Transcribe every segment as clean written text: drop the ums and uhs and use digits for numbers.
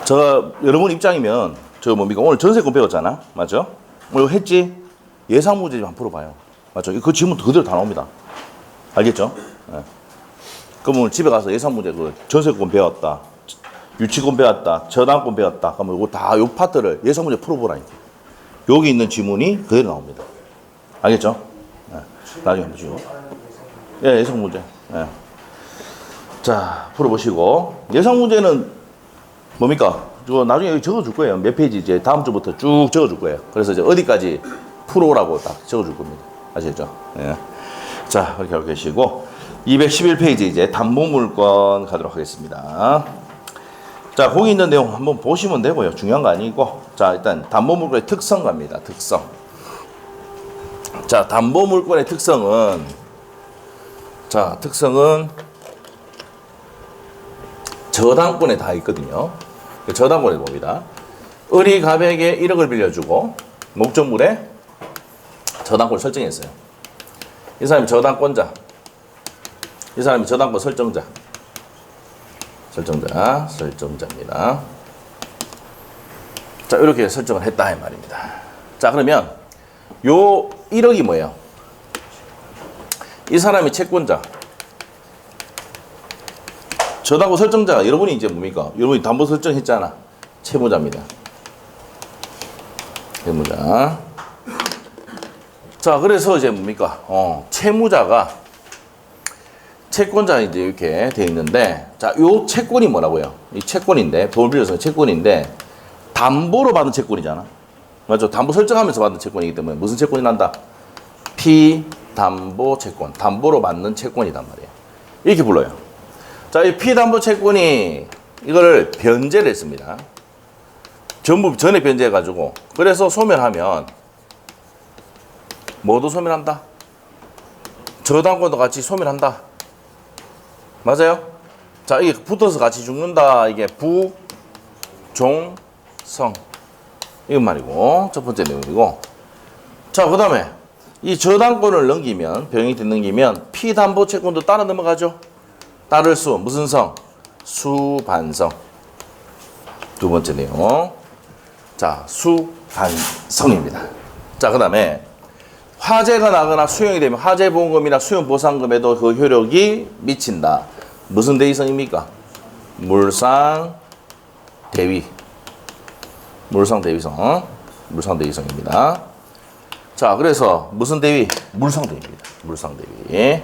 저 여러분 입장이면 저 뭡니까? 오늘 전세권 배웠잖아. 맞죠? 뭐 이거 했지? 예상 문제 좀 한번 풀어봐요. 맞죠? 그 지문 그대로 다 나옵니다. 알겠죠? 네. 그럼 오늘 집에 가서 예상 문제 그 전세권 배웠다. 유치권 배웠다. 저당권 배웠다. 그러면 이거 다 요 파트를 예상 문제 풀어보라니까. 여기 있는 지문이 그대로 나옵니다. 알겠죠? 네. 나중에 보시고. 예, 예상 문제. 예. 자, 풀어보시고. 예상 문제는 뭡니까? 저 나중에 여기 적어줄 거예요. 몇 페이지 이제 다음 주부터 쭉 적어줄 거예요. 그래서 이제 어디까지 풀어오라고 딱 적어줄 겁니다. 아시겠죠? 예. 자, 그렇게 하고 계시고. 211페이지 이제 담보물건 가도록 하겠습니다. 자, 거기 있는 내용 한번 보시면 되고요. 중요한 거 아니고. 자, 일단 담보물건의 특성 갑니다. 특성. 자, 담보물건의 특성은 저당권에 다 있거든요. 저당권에 봅니다. 을이 갑에게 1억을 빌려주고 목적물에 저당권을 설정했어요. 이 사람이 저당권자. 이 사람이 저당권 설정자입니다. 자, 이렇게 설정을 했다 이 말입니다. 자, 그러면 요 1억이 뭐예요? 이 사람이 채권자. 저당권 설정자가 여러분이 이제 뭡니까? 여러분이 담보 설정했잖아. 채무자입니다. 채무자. 자, 그래서 이제 뭡니까? 채무자가 채권자 이제 이렇게 돼 있는데, 자, 요 채권이 뭐라고요? 이 채권인데, 돈을 빌려서 채권인데, 담보로 받은 채권이잖아. 맞죠? 담보 설정하면서 받은 채권이기 때문에 무슨 채권이 난다? 피담보 채권. 담보로 받는 채권이단 말이에요. 이렇게 불러요. 자, 이 피담보 채권이 이거를 변제를 했습니다. 전부 전에 변제해가지고. 그래서 소멸하면 뭐도 소멸한다? 저당권도 같이 소멸한다. 맞아요? 자, 이게 붙어서 같이 죽는다. 이게 부종성. 이건 말이고. 첫 번째 내용이고. 자, 그 다음에 이 저당권을 넘기면, 병익대 넘기면 피담보 채권도 따라 넘어가죠. 따를 수, 무슨 성? 수반성. 두 번째 내용. 자, 수반성입니다. 자, 그 다음에 화재가 나거나 수용이 되면 화재보험금이나 수용보상금에도 그 효력이 미친다. 무슨 대위성입니까? 물상대위. 물상대위성입니다. 자, 그래서 무슨 대위? 물상대위입니다. 물상대위.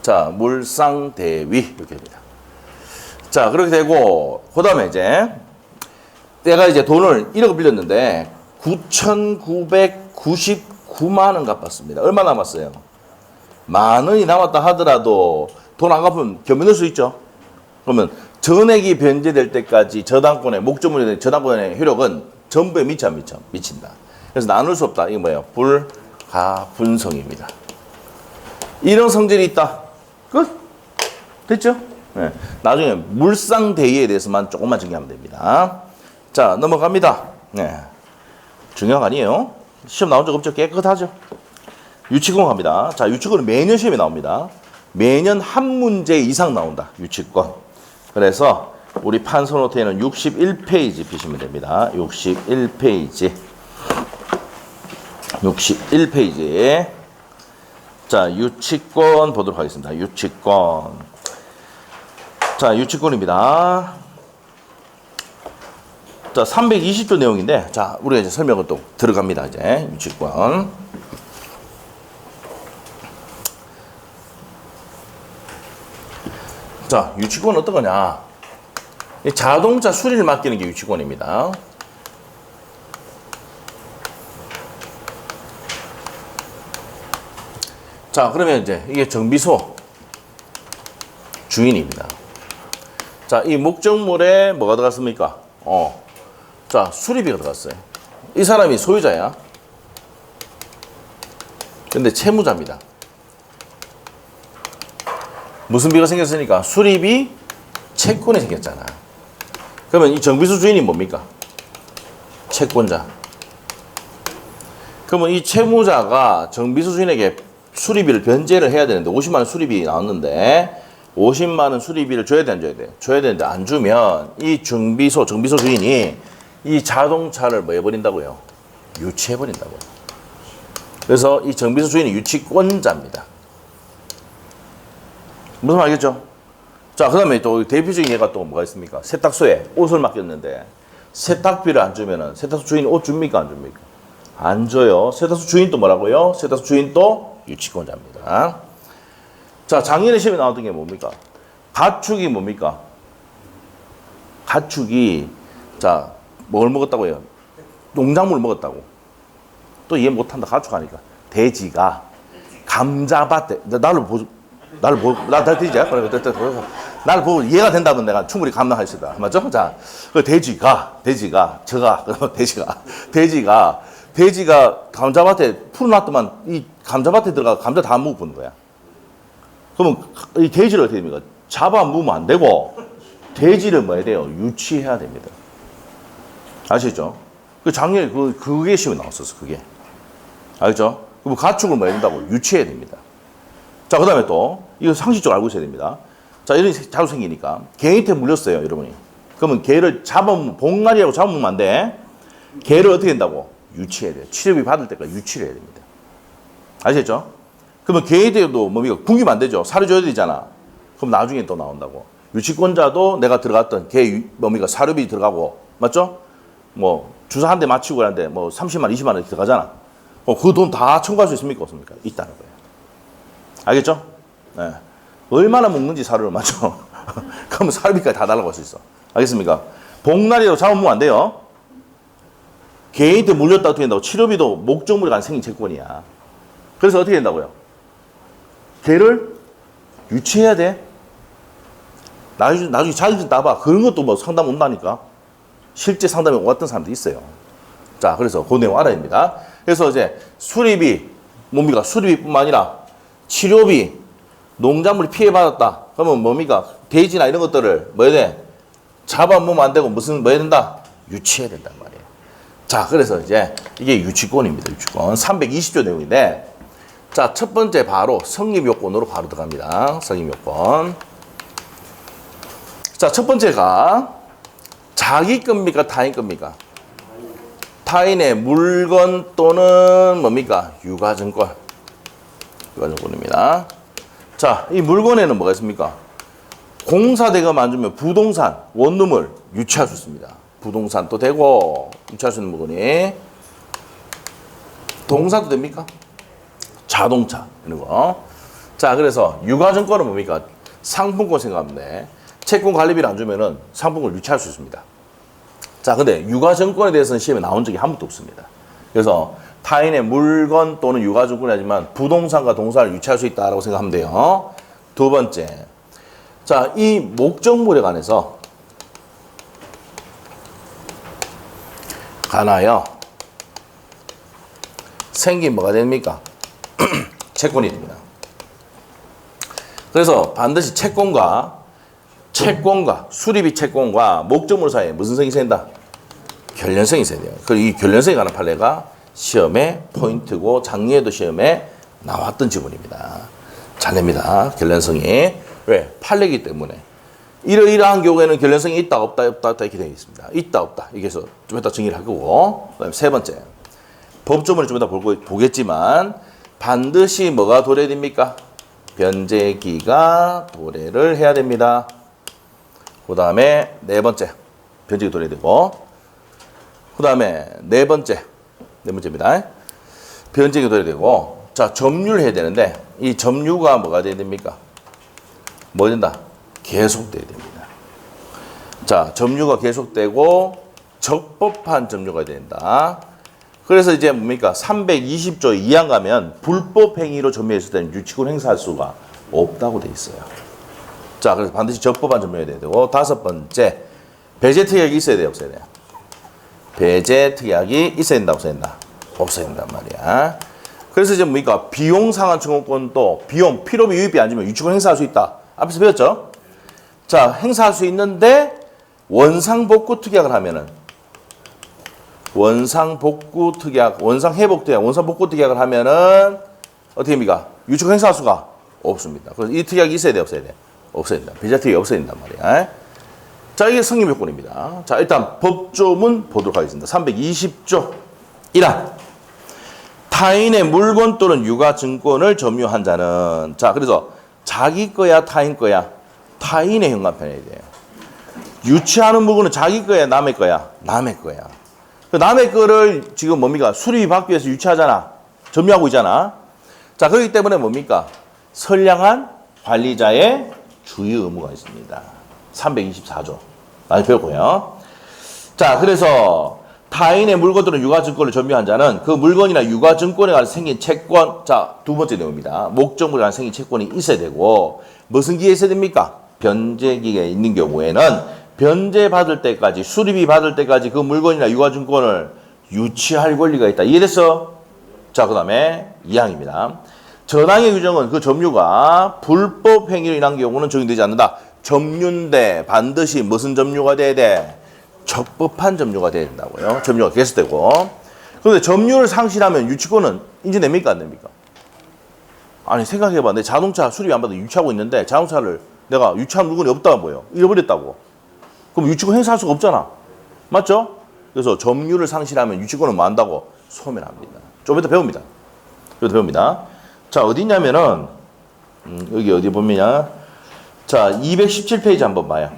자, 물상대위 이렇게 됩니다. 자, 그렇게 되고 그 다음에 이제 내가 이제 돈을 1억 빌렸는데 9,999만 원 갚았습니다. 얼마 남았어요? 만 원이 남았다 하더라도 돈 안 갚으면 겸해낼 수 있죠. 그러면 전액이 변제될 때까지 저당권의 목적물에 저당권의 효력은 전부에 미친다. 그래서 나눌 수 없다. 이게 뭐예요? 불가분성입니다. 이런 성질이 있다. 끝. 됐죠? 네. 나중에 물상대위에 대해서만 조금만 정리하면 됩니다. 자, 넘어갑니다. 네. 중요한 거 아니에요. 시험 나온 적 없죠? 깨끗하죠? 유치권 갑니다. 자, 유치권은 매년 시험에 나옵니다. 매년 한 문제 이상 나온다. 유치권. 그래서 우리 판서노트에는 61페이지 피시면 됩니다. 61페이지. 자, 유치권 보도록 하겠습니다. 유치권. 자, 유치권입니다. 자, 320조 내용인데, 자, 우리가 이제 설명을 또 들어갑니다. 이제 유치권. 자, 유치권은 어떤 거냐? 자동차 수리를 맡기는 게 유치권입니다. 자, 그러면 이제 이게 정비소 주인입니다. 자, 이 목적물에 뭐가 들어갔습니까? 자, 수리비가 들어갔어요. 이 사람이 소유자야. 근데 채무자입니다. 무슨 비가 생겼으니까? 수리비, 채권이 생겼잖아. 그러면 이 정비소 주인이 뭡니까? 채권자. 그러면 이 채무자가 정비소 주인에게 수리비를 변제를 해야 되는데 50만 원 수리비 나왔는데 50만 원 수리비를 줘야 돼, 안 줘야 돼? 줘야 되는데 안 주면 이 정비소 주인이 이 자동차를 뭐 해버린다고요? 유치해버린다고. 그래서 이 정비소 주인이 유치권자입니다. 무슨 말 알겠죠? 자, 그 다음에 또 대표적인 예가 또 뭐가 있습니까? 세탁소에 옷을 맡겼는데 세탁비를 안 주면은 세탁소 주인이 옷 줍니까? 안 줍니까? 안 줘요. 세탁소 주인도 뭐라고요? 세탁소 주인도 유치권자입니다. 자, 작년에 시험에 나왔던 게 뭡니까? 가축이 뭡니까? 가축이, 자, 뭘 먹었다고요? 농작물을 먹었다고. 또 이해 못한다. 가축 하니까. 돼지가 감자밭에, 나를 돼지야? 나를 보고 이해가 된다면 내가 충분히 감당할 수 있다. 맞죠? 자, 그 돼지가 감자밭에 풀어놨더만 이 감자밭에 들어가 감자 다 먹고 보는 거야. 그러면 이 돼지를 어떻게 됩니까? 잡아 먹으면 안 되고 돼지를 뭐 해야 돼요? 유치해야 됩니다. 아시죠? 그 작년에 그게 시험에 나왔었어. 그게. 알죠? 그럼 가축을 뭐 해야 된다고? 유치해야 됩니다. 자, 그 다음에 또 이거 상식적으로 알고 있어야 됩니다. 자, 이런 자주 생기니까 개한테 물렸어요, 여러분이. 그러면 개를 봉날이라고 잡으면 안 돼. 개를 어떻게 된다고? 유치해야 돼요. 치료비 받을 때까지 유치를 해야 됩니다. 아시겠죠? 그러면 개한테도 뭡니까? 굶기면 안 되죠. 사료 줘야 되잖아. 그럼 나중에 또 나온다고. 유치권자도 내가 들어갔던 개 뭡니까? 사료비 들어가고, 맞죠? 뭐 주사 한 대 맞추고 하는데 뭐 30만, 20만 원 들어가잖아. 그 돈 다 청구할 수 있습니까? 없습니까? 있다는 거예요. 알겠죠? 네. 얼마나 먹는지 사료를 맞죠? 그러면 사료비까지 다 달라고 할 수 있어. 알겠습니까? 봉날이라고 잡으면 안 돼요. 개인한테 물렸다 어떻게 된다고? 치료비도 목적물에 관한 생긴 채권이야. 그래서 어떻게 된다고요? 개를 유치해야 돼. 나중에 자기 좀 따봐. 그런 것도 뭐 상담 온다니까. 실제 상담에 왔던 사람도 있어요. 자, 그래서 그 내용 알아야 됩니다. 그래서 이제 수리비, 뭡니까? 수리비뿐만 아니라 치료비, 농작물이 피해받았다. 그러면 뭡니까? 돼지나 이런 것들을 뭐 해야 돼? 잡아먹으면 안 되고 뭐 해야 된다? 유치해야 된단 말이에요. 자, 그래서 이제 이게 유치권입니다. 유치권. 320조 내용인데, 자, 첫 번째 바로 성립요건으로 바로 들어갑니다. 성립요건. 자, 첫 번째가 자기 겁니까? 타인 겁니까? 타인의 물건 또는 뭡니까? 유가증권. 유가증권입니다. 자, 이 물건에는 뭐가 있습니까? 공사대금 안 주면 부동산, 원룸을 유치할 수 있습니다. 부동산도 되고 유치할 수 있는 물건이. 동사도 됩니까? 자동차 이런 거. 자, 그래서 유가증권은 뭡니까? 상품권 생각하면 돼. 채권 관리비를 안 주면은 상품권을 유치할 수 있습니다. 자, 근데 유가증권에 대해서는 시험에 나온 적이 한 번도 없습니다. 그래서 타인의 물건 또는 유가증권이 하지만 부동산과 동사를 유치할 수 있다라고 생각하면 돼요. 두 번째. 자, 이 목적물에 관해서 관하여 생긴 뭐가 됩니까? 채권이 됩니다. 그래서 반드시 채권과 수리비 채권과 목적물 사이에 무슨 성이 있어야 된다? 결련성이 있어야 돼요. 그리고 이 결련성에 관한 판례가 시험의 포인트고 작년에도 시험에 나왔던 지문입니다. 잘 냅니다. 결련성이. 왜? 판례이기 때문에. 이러이러한 경우에는 결련성이 있다 없다 이렇게 되어 있습니다. 있다 없다. 이게서 좀 이따 정의를 할 거고. 그다음에 세 번째. 법조문을 좀 이따 보겠지만 반드시 뭐가 도래됩니까? 변제기가 도래를 해야 됩니다. 그 다음에 네 번째. 변제기 도래되고. 그 다음에 네 번째입니다. 변제기 도래되고. 자, 점유를 해야 되는데 이 점유가 뭐가 돼야 됩니까? 뭐 된다? 계속돼야 됩니다. 자, 점유가 계속되고 적법한 점유가 된다. 그래서 이제 뭡니까? 320조 2항 가면 불법 행위로 점유했을 때는 유치권 행사할 수가 없다고 돼 있어요. 자, 그래서 반드시 적법한 점유해야 되고. 다섯 번째, 배제 특약이 있어야 돼요, 없어야 돼요? 배제 특약이 있어야 된다, 없어야 된다? 없어야 된단 말이야. 그래서 이제 뭡니까? 비용 상환 청구권도 비용, 필요비, 유입비 안 주면 유치권 행사할 수 있다. 앞에서 배웠죠? 자, 행사할 수 있는데 원상복구 특약을 하면은 원상복구 특약, 원상회복 특약, 원상복구 특약을 하면은 어떻게 됩니까? 유치권 행사할 수가 없습니다. 그래서 이 특약이 있어야 돼, 없어야 돼? 없어야 된다. 배제특위 없어야 된단 말이야. 자, 이게 성립 요건입니다. 자, 일단 법조문 보도록 하겠습니다. 320조 1항. 타인의 물건 또는 유가 증권을 점유한 자는, 자, 그래서 자기 거야, 타인 거야? 타인의 현관편에 돼요. 유치하는 물건은 자기 거야, 남의 거야? 남의 거야. 남의 거를 지금 뭡니까? 수리비 받기 위해서 유치하잖아. 점유하고 있잖아. 자, 그렇기 때문에 뭡니까? 선량한 관리자의 주의 의무가 있습니다. 324조. 많이 배웠고요. 자, 그래서 타인의 물건 또는 유가증권을 점유한 자는 그 물건이나 유가증권에 관해 생긴 채권, 자, 두 번째 내용입니다. 목적물에 관해 생긴 채권이 있어야 되고, 무슨 기회에 있어야 됩니까? 변제기에 있는 경우에는 변제 받을 때까지, 수리비 받을 때까지 그 물건이나 유가증권을 유치할 권리가 있다. 이해됐어? 자, 그 다음에 2항입니다. 전항의 규정은 그 점유가 불법 행위를 인한 경우는 적용되지 않는다. 점유인데 반드시 무슨 점유가 돼야 돼? 적법한 점유가 돼야 된다고요. 점유가 개수되고. 그런데 점유를 상실하면 유치권은 인지됩니까? 안 됩니까? 아니, 생각해봐. 내 자동차 수리비 안 받아 유치하고 있는데 자동차를 내가 유치한 물건이 없다가 뭐예요? 잃어버렸다고. 그럼 유치권 행사할 수가 없잖아. 맞죠? 그래서 점유를 상실하면 유치권은 뭐 한다고? 소멸합니다. 좀 이따 배웁니다. 좀 이따 배웁니다. 자, 어디 있냐면은, 여기 어디 보면요. 자, 217페이지 한번 봐요.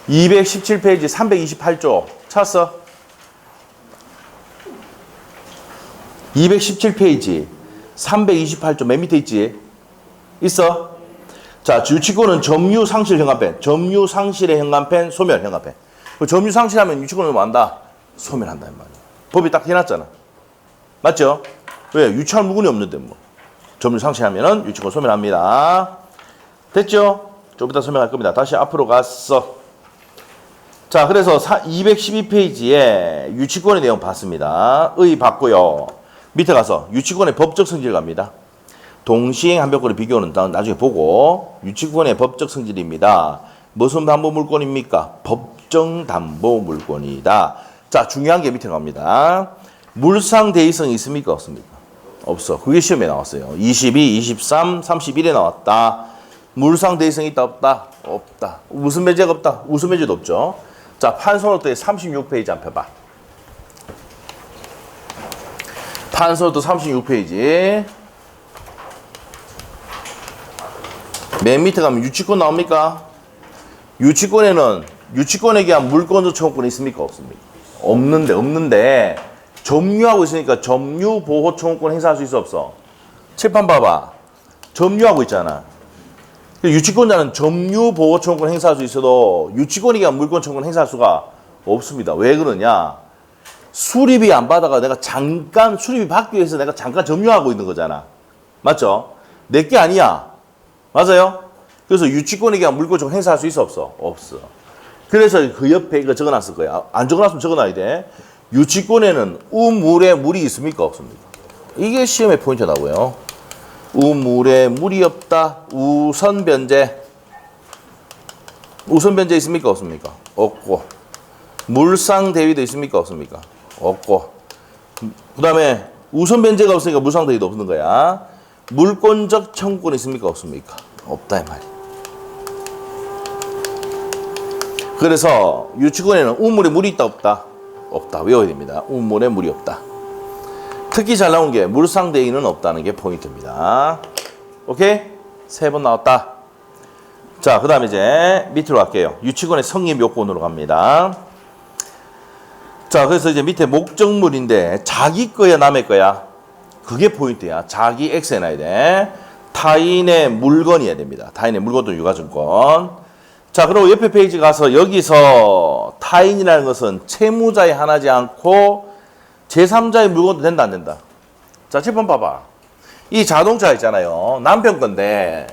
217페이지 328조. 찾았어? 217페이지 328조 맨 밑에 있지? 있어? 자, 유치권은 점유 상실 현관펜. 점유 상실의 현관펜, 소멸 현관펜. 점유 상실하면 유치권을 뭐 한다? 소멸한다, 이 말이야. 법이 딱 해놨잖아. 맞죠? 왜? 유치할 물건이 없는데 뭐. 점유 상실하면은 유치권 소멸합니다. 됐죠? 좀 이따 설명할 겁니다. 다시 앞으로 갔어. 자, 그래서 212페이지에 유치권의 내용 봤습니다. 의 봤고요. 밑에 가서 유치권의 법적 성질 갑니다. 동시행 한벽권의 비교는 나중에 보고 유치권의 법적 성질입니다. 무슨 담보 물건입니까? 법정 담보 물건이다. 자, 중요한 게 밑에 갑니다. 물상 대의성이 있습니까? 없습니까? 없어. 그게 시험에 나왔어요. 22, 23, 31에 나왔다. 물상 대의성이 있다, 없다? 없다. 무슨 배제가 없다? 우수 배제도 없죠. 자, 판소노트의 36페이지 한번 펴봐. 판소노트 36페이지. 맨 밑에 가면 유치권 나옵니까? 유치권에는 유치권에 대한 물권조 청구권이 있습니까? 없습니까? 없는데 점유하고 있으니까 점유보호 청구권 행사할 수 있어 없어? 칠판 봐봐. 점유하고 있잖아. 유치권자는 점유보호 청구권 행사할 수 있어도 유치권에 대한 물권 청구권 행사할 수가 없습니다. 왜 그러냐? 수리비 안 받아가 내가 잠깐 수리비 받기 위해서 내가 잠깐 점유하고 있는 거잖아. 맞죠? 내 게 아니야. 맞아요? 그래서 유치권에 대한 물권 청구권 행사할 수 있어 없어? 없어. 그래서 그 옆에 이거 적어놨을 거야. 안 적어놨으면 적어놔야 돼. 유치권에는 우물에 물이 있습니까? 없습니까? 이게 시험의 포인트 나고요. 우물에 물이 없다. 우선변제. 우선변제 있습니까? 없습니까? 없고. 물상대위도 있습니까? 없습니까? 없고. 그 다음에 우선변제가 없으니까 물상대위도 없는 거야. 물권적 청구권이 있습니까? 없습니까? 없다 이 말이야. 그래서 유치권에는 우물에 물이 있다 없다? 없다. 외워야 됩니다. 우물에 물이 없다. 특히 잘 나온 게 물상대위는 없다는 게 포인트입니다. 오케이? 3번 나왔다. 자, 그 다음에 이제 밑으로 갈게요. 유치권의 성립 요건으로 갑니다. 자, 그래서 이제 밑에 목적물인데 자기 거야 남의 거야? 그게 포인트야. 자기 X 해놔야 돼. 타인의 물건이어야 됩니다. 타인의 물건도 유가증권. 자, 그리고 옆에 페이지 가서 여기서 타인이라는 것은 채무자에 한하지 않고 제3자의 물건도 된다 안 된다? 자, 7번 봐봐. 이 자동차 있잖아요. 남편 건데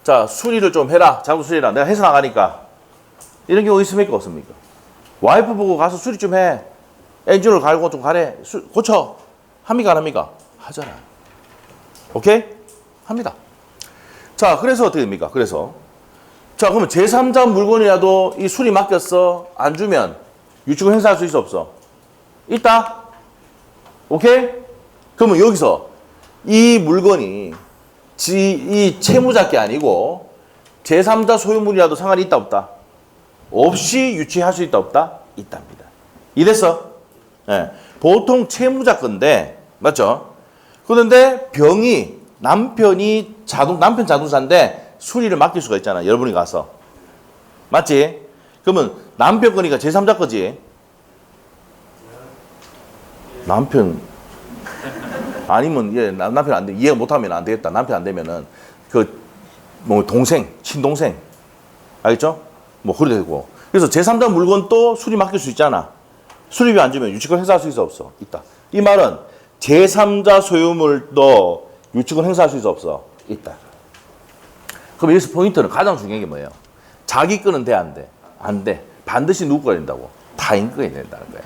자, 수리를 좀 해라. 자동 수리라. 내가 해서 나가니까. 이런 경우 있습니까? 없습니까? 와이프 보고 가서 수리 좀 해. 엔진을 갈고 좀 가래. 고쳐. 합니까? 안 합니까? 하잖아. 오케이? 합니다. 자, 그래서 어떻게 됩니까? 그래서. 자, 그러면 제3자 물건이라도 이 수리 맡겼어. 안 주면 유치권 행사할 수 있어 없어? 있다? 오케이? 그러면 여기서 이 물건이 이 채무자께 아니고 제3자 소유물이라도 상관이 있다 없다? 없이 유치할 수 있다 없다? 있답니다. 이래서 예, 보통 채무자 건데 맞죠? 그런데 병이 남편 자동차인데 수리를 맡길 수가 있잖아. 여러분이 가서 맞지? 그러면 남편 거니까 제3자 거지. 남편 아니면 남편 안 돼. 이해가 못하면 안 되겠다. 남편 안 되면은 뭐 동생, 친동생 알겠죠? 뭐 그래도 되고. 그래서 제3자 물건도 수리 맡길 수 있잖아. 수리비 안 주면 유치권 행사할 수 있어 없어? 있다. 이 말은 제3자 소유물도 유치권 행사할 수 있어 없어? 있다. 그럼 여기서 포인트는 가장 중요한 게 뭐예요? 자기 거는 돼 안 돼? 안 돼. 반드시 누구 거야 된다고? 타인 거야 된다는 거야.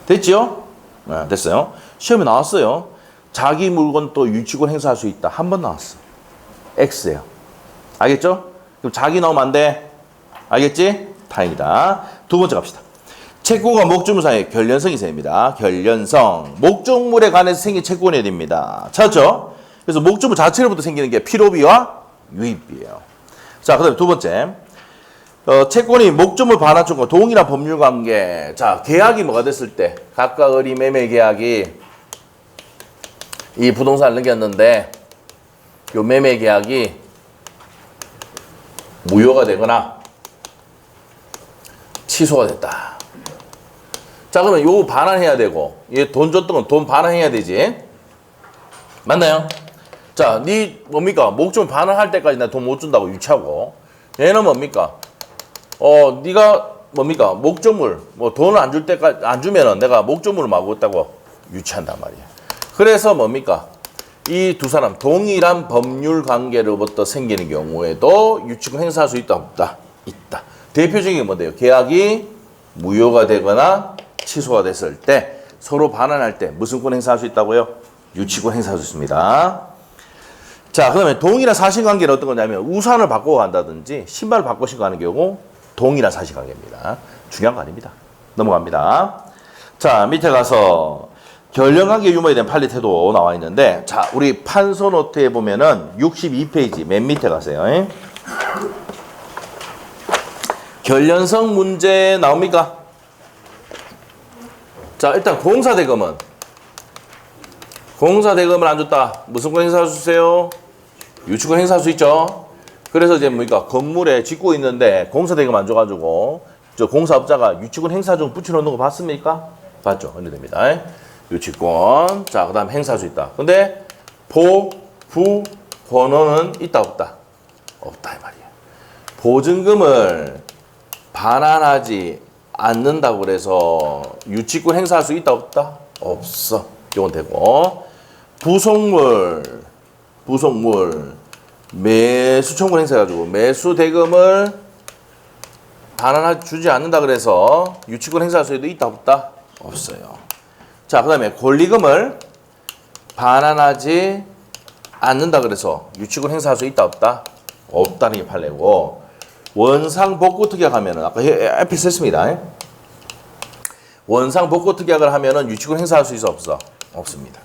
됐죠? 네, 됐어요. 시험에 나왔어요. 자기 물건 또 유치권 행사할 수 있다. 한 번 나왔어. X예요. 알겠죠? 그럼 자기 나오면 안 돼. 알겠지? 타인이다. 두 번째 갑시다. 채권과 목적물 사이의 결련성이 생깁니다. 결련성. 목적물에 관해서 생긴 채권이 됩니다. 찾았죠? 그래서 목적물 자체로부터 생기는 게 필요비와 유입비예요. 자, 그 다음에 두 번째. 채권이 목적물 반환 쪽과 동일한 법률 관계. 자, 계약이 뭐가 됐을 때 각각 의리 매매 계약이 이 부동산을 넘겼는데 요 매매 계약이 무효가 되거나 취소가 됐다. 자, 그러면 요 반환해야 되고 얘 돈 줬던 건 돈 반환해야 되지. 맞나요? 자, 니 뭡니까? 목적물 반환할 때까지 나 돈 못 준다고 유치하고 얘는 뭡니까? 네가 뭡니까? 목적물, 뭐 돈을 안 줄 때까지, 안 주면은 내가 목적물을 마구 있다고 유치한단 말이야. 그래서 뭡니까? 이 두 사람 동일한 법률 관계로부터 생기는 경우에도 유치권 행사할 수 있다, 없다? 있다. 대표적인 게 뭔데요? 계약이 무효가 되거나 취소가 됐을 때 서로 반환할 때 무슨 권 행사할 수 있다고요? 유치권 행사할 수 있습니다. 자, 그러면 동일한 사실관계는 어떤 거냐면 우산을 바꾸고 간다든지 신발을 바꾸고 신고 하는 경우 동일한 사실관계입니다. 중요한 거 아닙니다. 넘어갑니다. 자, 밑에 가서 결련관계 유무에 대한 판례 태도 나와 있는데 자, 우리 판서 노트에 보면은 62페이지 맨 밑에 가세요. 결련성 문제 나옵니까? 자, 일단 공사대금은 안 줬다. 무슨 권 행사할 수 있어요? 유치권 행사할 수 있죠. 그래서 이제 뭡니까? 건물에 짓고 있는데 공사대금 안 줘가지고 저 공사업자가 유치권 행사 중 붙여놓는 거 봤습니까? 봤죠. 그래 됩니다. 유치권. 자, 그 다음 행사할 수 있다. 근데 부, 권한은 있다 없다? 없다 이 말이에요. 보증금을 반환하지 않는다고 그래서 유치권 행사할 수 있다 없다? 없어. 이건 되고 부속물 매수 청구 행사해가지고 매수 대금을 반환하지 주지 않는다 그래서 유치권 행사할 수 있다 없다? 없어요. 자, 그 다음에 권리금을 반환하지 않는다 그래서 유치권 행사할 수 있다 없다? 없다는 게 판례고 원상 복구 특약 하면은 아까 앞에 썼습니다. 원상 복구 특약을 하면은 유치권 행사할 수 있어 없어? 없습니다.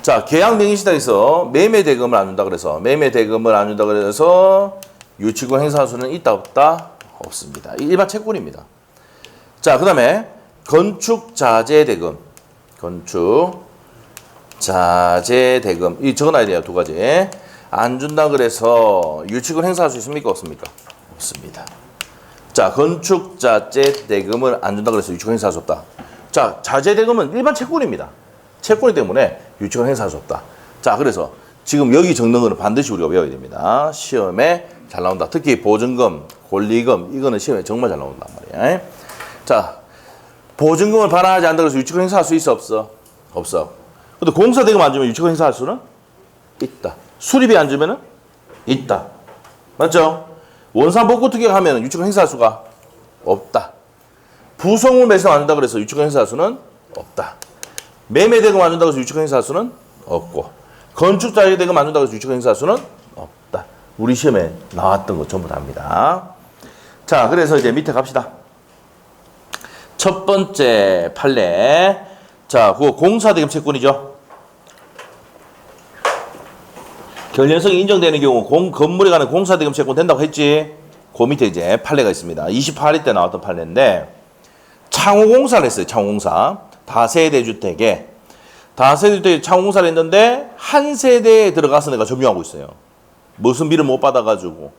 자, 계약 명의 시작에서 매매 대금을 안 준다 그래서 유치권 행사할 수는 있다 없다? 없습니다. 일반 채권입니다. 자, 그다음에 건축 자재 대금. 이 적어놔야 돼요. 두 가지. 안 준다 그래서 유치권 행사할 수 있습니까? 없습니까? 없습니다. 자, 건축 자재 대금을 안 준다 그래서 유치권 행사할 수 없다. 자, 자재 대금은 일반 채권입니다. 채권이기 때문에 유치권 행사할 수 없다. 자, 그래서 지금 여기 적는 거는 반드시 우리가 외워야 됩니다. 시험에 잘 나온다. 특히 보증금, 권리금 이거는 시험에 정말 잘 나온단 말이야. 자, 보증금을 반환하지 않는다 그래서 유치권 행사할 수 있어 없어? 없어. 근데 공사 대금 안 주면 유치권 행사할 수는 있다. 수리비 안 주면은 있다. 맞죠? 원상 복구 특약 하면 유치권 행사할 수가 없다. 부속물 매수 안 준다 그래서 유치권 행사할 수는 없다. 매매 대금 안 준다고 해서 유치권 행사할 수는 없고 건축 자재 대금 안 준다고 해서 유치권 행사할 수는 없다. 우리 시험에 나왔던 거 전부 다입니다. 자, 그래서 이제 밑에 갑시다. 첫 번째 판례. 자, 그거 공사 대금 채권이죠. 결연성이 인정되는 경우 건물에 관한 공사대금 채권 된다고 했지. 그 밑에 이제 판례가 있습니다. 28회 때 나왔던 판례인데 창호공사를 했어요. 창호공사. 다세대 주택에 창호공사를 했는데 한 세대에 들어가서 내가 점유하고 있어요. 무슨 비를 못 받아가지고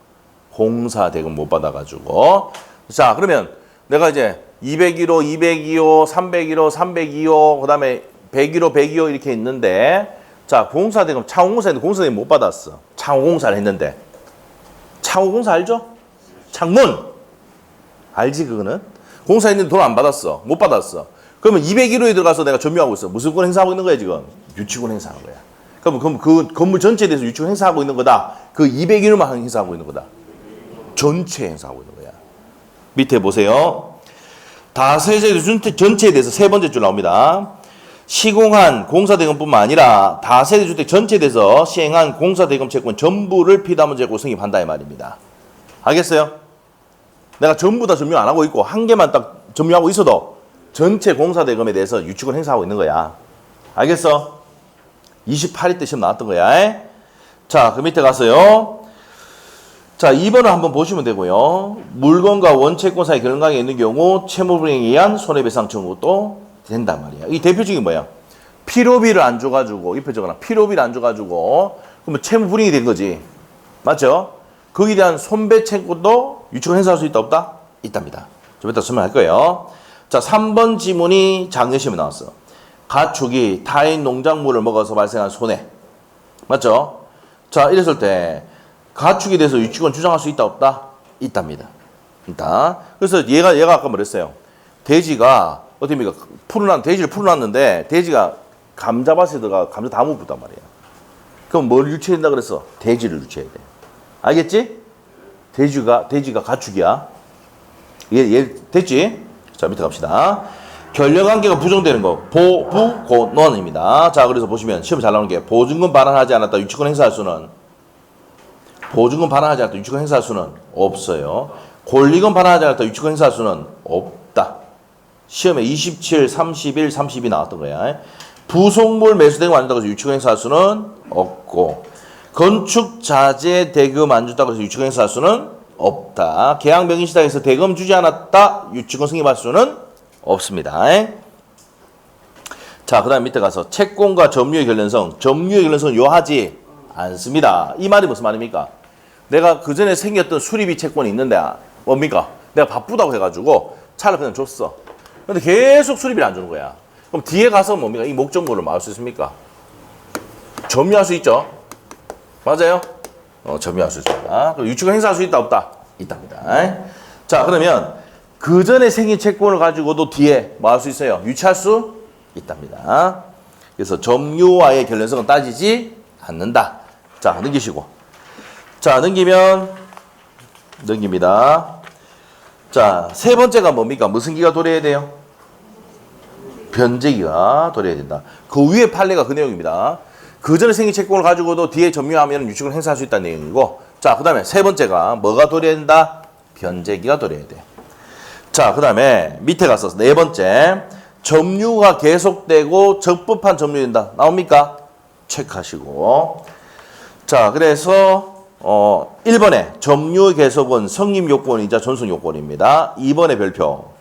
공사대금 못 받아가지고. 자, 그러면 내가 이제 201호, 202호, 301호, 302호, 그 다음에 101호, 102호 이렇게 있는데, 자, 공사대금, 창호공사인데 공사대금 못 받았어. 창호공사를 했는데. 창호공사 알죠? 창문. 알지, 그거는? 공사했는데 돈 안 받았어. 못 받았어. 그러면 201호에 들어가서 내가 점유하고 있어. 무슨 권 행사하고 있는 거야, 지금? 유치권 행사하는 거야. 그럼 그 건물 전체에 대해서 유치권 행사하고 있는 거다. 그 201호만 행사하고 있는 거다. 전체 행사하고 있는 거야. 밑에 보세요. 다세대 주택 전체에 대해서 세 번째 줄 나옵니다. 시공한 공사대금뿐만 아니라 다세대 주택 전체에 대해서 시행한 공사대금 채권 전부를 피담은 재고 승입한다 이 말입니다. 알겠어요? 내가 전부 다 점유 안 하고 있고 한 개만 딱 점유하고 있어도 전체 공사대금에 대해서 유치권 행사하고 있는 거야. 알겠어? 28회 때 시험 나왔던 거야. 자, 그 밑에 가서요. 자, 2번을 한번 보시면 되고요. 물건과 원채권 사이 결론강에 있는 경우 채무불이행에 의한 손해배상 청구도 된단 말이야. 이 대표적인 뭐야? 필요비를 안 줘가지고, 이 표적으로 필요비를 안 줘가지고, 그러면 채무불이행이 된 거지. 맞죠? 거기에 대한 손배 청구도 유치권 행사할 수 있다, 없다? 있답니다. 좀 이따 설명할 거예요. 자, 3번 지문이 작년시험에 나왔어. 가축이 타인 농작물을 먹어서 발생한 손해. 맞죠? 자, 이랬을 때, 가축에 대해서 유치권 주장할 수 있다, 없다? 있답니다. 있다. 그래서 얘가 아까 뭐랬어요? 돼지가, 어떻습니까? 돼지를 풀어놨는데, 돼지가 감자밭에 들어가 감자 다 먹었단 말이야. 그럼 뭘 유치해야 된다 그랬어? 돼지를 유치해야 돼. 알겠지? 돼지가 가축이야. 얘 됐지? 자, 밑에 갑시다. 결여관계가 부정되는 거, 보부고논입니다. 자, 그래서 보시면 시험 잘 나오는 게 보증금 반환하지 않았다 유치권 행사할 수는 유치권 행사할 수는 없어요. 권리금 반환하지 않았다 유치권 행사할 수는 없다. 시험에 27, 31, 32 나왔던 거야. 부속물 매수대금 안 준다고 해서 유치권 행사할 수는 없고, 건축 자재 대금 안 준다고 해서 유치권 행사할 수는 없다. 계약 명의 시작에서 대금 주지 않았다 유치권 승인할 수는 없습니다. 자, 그 다음 밑에 가서 채권과 점유의 결련성은 요하지 않습니다. 이 말이 무슨 말입니까? 내가 그 전에 생겼던 수리비 채권이 있는데 뭡니까? 내가 바쁘다고 해가지고 차를 그냥 줬어. 근데 계속 수리비를 안 주는 거야. 그럼 뒤에 가서 뭡니까? 이 목적물을 막을 수 있습니까? 점유할 수 있죠? 맞아요? 점유할 수 있습니다. 그럼 유치권 행사할 수 있다, 없다? 있답니다. 자, 그러면 그 전에 생긴 채권을 가지고도 뒤에 뭐 할 수 있어요? 유치할 수 있답니다. 그래서 점유와의 결련성은 따지지 않는다. 자, 넘기시고. 자, 넘깁니다. 자, 세 번째가 뭡니까? 무슨 기가 도래해야 돼요? 변제기가 도래해야 된다. 그 위에 판례가 그 내용입니다. 그 전에 생긴 채권을 가지고도 뒤에 점유하면 유치권 행사할 수 있다는 내용이고, 자, 그 다음에 세 번째가 뭐가 도래해야 된다? 변제기가 도래해야 돼. 자, 그 다음에 밑에 가서 네 번째, 점유가 계속되고 적법한 점유된다. 나옵니까? 체크하시고. 자, 그래서 1번에 점유 계속은 성립 요건이자 전속 요건입니다. 2번의 별표.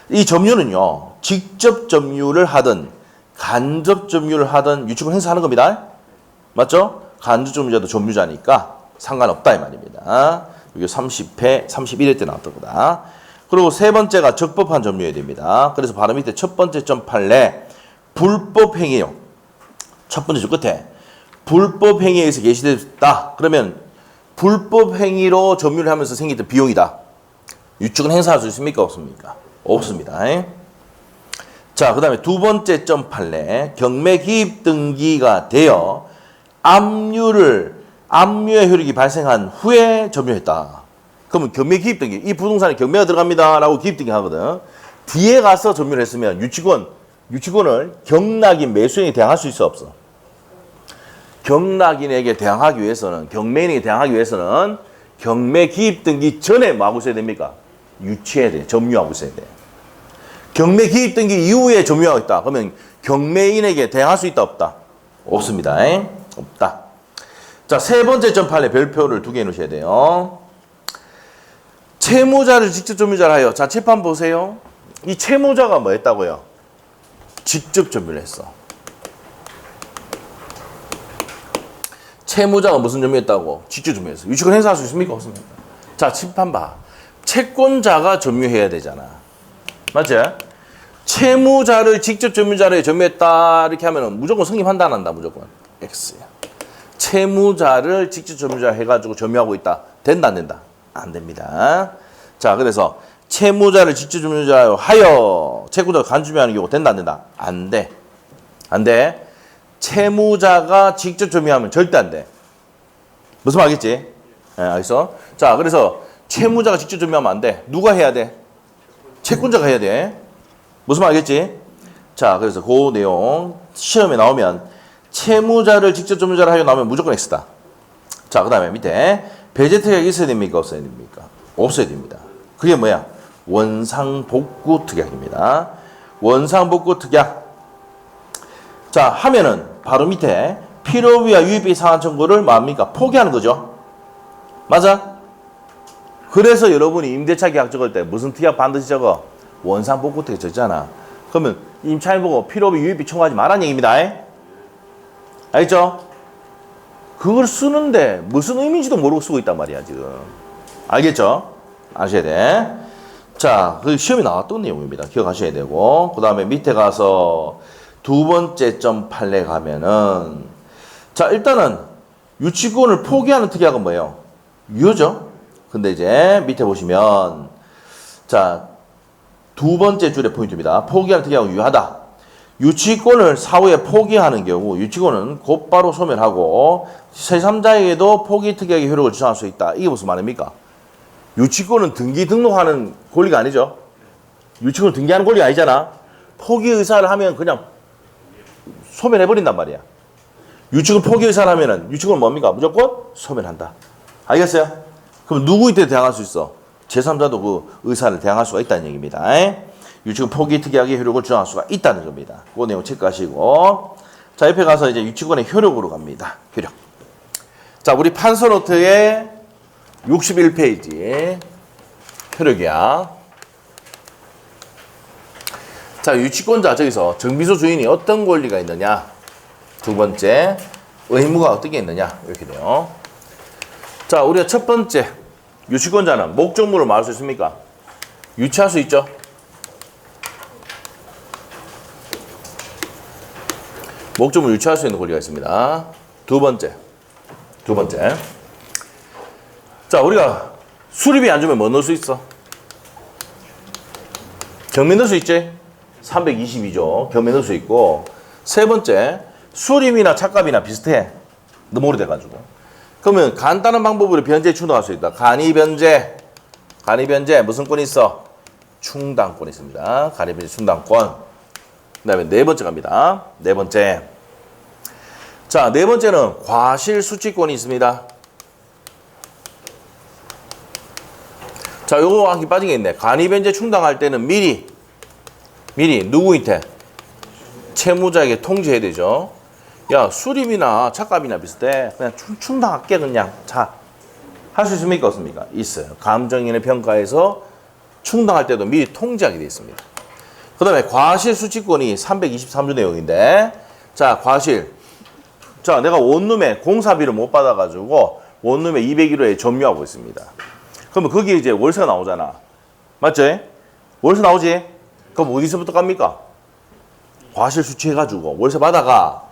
이 점유는요, 직접 점유를 하든 간접 점유를 하든 유치권 행사하는 겁니다. 맞죠? 간접 점유자도 점유자니까 상관없다 이 말입니다. 이게 30회, 31회 때 나왔던 거다. 그리고 세 번째가 적법한 점유해야 됩니다. 그래서 바로 밑에 첫 번째 점 판례 불법 행위요. 첫 번째 줄 끝에 불법 행위에 의해서 개시됐다. 그러면 불법 행위로 점유를 하면서 생기던 비용이다. 유치권 행사할 수 있습니까? 없습니까? 없습니다. 자, 그 다음에 두 번째 점 판례 경매 기입 등기가 되어 압류의 효력이 발생한 후에 점유했다. 그러면 경매 기입 등기, 이 부동산에 경매가 들어갑니다 라고 기입 등기 하거든. 뒤에 가서 점유를 했으면 유치권을 경락인 매수인이 대항할 수 있어 없어? 경락인에게 대항하기 위해서는, 경매인에게 대항하기 위해서는 경매 기입 등기 전에 뭐 하고 있어야 됩니까? 유치해야 돼. 점유하고 있어야 돼. 경매 기입 등기 이후에 점유하고 있다. 그러면 경매인에게 대항할 수 있다 없다? 없습니다. 없다. 자, 세 번째 점판에 별표를 2개 놓으셔야 돼요. 채무자를 직접 점유자로 하여. 자, 칠판 보세요. 이 채무자가 뭐 했다고요? 직접 점유를 했어. 채무자가 무슨 점유했다고? 직접 점유했어. 유치권 행사할 수 있습니까? 없습니까? 자, 칠판 봐. 채권자가 점유해야 되잖아. 맞지? 채무자를 직접 점유자로 점유했다. 이렇게 하면 무조건 성립한다, 안 한다, 무조건. X야. 채무자를 직접 점유자 해가지고 점유하고 있다. 된다, 안 된다? 안 됩니다. 자, 그래서 채무자를 직접 점유자로 하여 채권자가 간주미하는 경우 된다, 안 된다? 안 돼. 안 돼. 채무자가 직접 점유하면 절대 안 돼. 무슨 말 알겠지? 네, 알겠어? 자, 그래서 채무자가 직접 점유하면 안 돼. 누가 해야 돼? 채권자가 해야 돼. 무슨 말 알겠지? 자, 그래서 그 내용 시험에 나오면 채무자를 직접 점유자로 하여 나오면 무조건 X다. 자, 그 다음에 밑에 배제 특약이 있어야 됩니까? 없어야 됩니까? 없어야 됩니다. 그게 뭐야? 원상복구 특약입니다. 원상복구 특약. 자, 하면은 바로 밑에 필요비와 유의비 상한 청구를 뭐합니까? 포기하는 거죠. 맞아? 그래서 여러분이 임대차 계약 적을 때 무슨 특약 반드시 적어? 원상복구 특약 적잖아. 그러면 임차인 보고 필요비 유의비 청구하지 말라는 얘기입니다. 알겠죠? 그걸 쓰는데 무슨 의미인지도 모르고 쓰고 있단 말이야, 지금. 알겠죠? 아셔야 돼. 자, 그 시험에 나왔던 내용입니다. 기억하셔야 되고. 그 다음에 밑에 가서 두 번째 점 판례 가면은, 자, 일단은 유치권을 포기하는 특약은 뭐예요? 유효죠? 근데 이제 밑에 보시면, 자, 두 번째 줄의 포인트입니다. 포기하는 특약은 유효하다. 유치권을 사후에 포기하는 경우 유치권은 곧바로 소멸하고 제3자에게도 포기 특약의 효력을 주장할 수 있다. 이게 무슨 말입니까? 유치권은 등기 등록하는 권리가 아니죠. 유치권을 등기하는 권리가 아니잖아. 포기 의사를 하면 그냥 소멸해버린단 말이야. 유치권 포기 의사를 하면은 유치권은 뭡니까? 무조건 소멸한다. 알겠어요? 그럼 누구한테 대항할 수 있어? 제3자도 그 의사를 대항할 수가 있다는 얘기입니다. 유치권 포기 특약의 효력을 주장할 수가 있다는 겁니다. 그 내용 체크하시고. 자, 옆에 가서 이제 유치권의 효력으로 갑니다. 효력. 자, 우리 판서노트의 61페이지. 효력이야. 자, 유치권자, 저기서 정비소 주인이 어떤 권리가 있느냐. 두 번째, 의무가 어떻게 있느냐. 이렇게 돼요. 자, 우리가 첫 번째, 유치권자는 목적물을 말할 수 있습니까? 유치할 수 있죠. 목적물 유치할 수 있는 권리가 있습니다. 두 번째. 자, 우리가 수리비 안 주면 뭐 넣을 수 있어? 경매 넣을 수 있지? 322조. 경매 넣을 수 있고. 세 번째, 수리비나 착값이나 비슷해. 너무 오래돼가지고. 그러면 간단한 방법으로 변제 충당할 수 있다. 간이변제 무슨 권이 있어? 충당권이 있습니다. 간이변제 충당권. 그 다음에 네 번째 갑니다. 네 번째. 자, 네 번째는 과실수취권이 있습니다. 자, 요거 한개 빠진 게 있네. 간이변제 충당할 때는 미리 누구한테? 채무자에게 통지해야 되죠. 야, 수리비나 착값이나 비슷해. 그냥 충당할게, 그냥. 자, 할 수 있습니까? 없습니까? 있어요. 감정인의 평가에서 충당할 때도 미리 통지하게 되어 있습니다. 그 다음에 과실수취권이 323조 내용인데, 자, 과실. 자, 내가 원룸에 공사비를 못 받아가지고 원룸에 201호에 점유하고 있습니다. 그러면 거기에 이제 월세가 나오잖아. 맞지? 월세 나오지? 그럼 어디서부터 갑니까? 과실수취해가지고 월세 받아가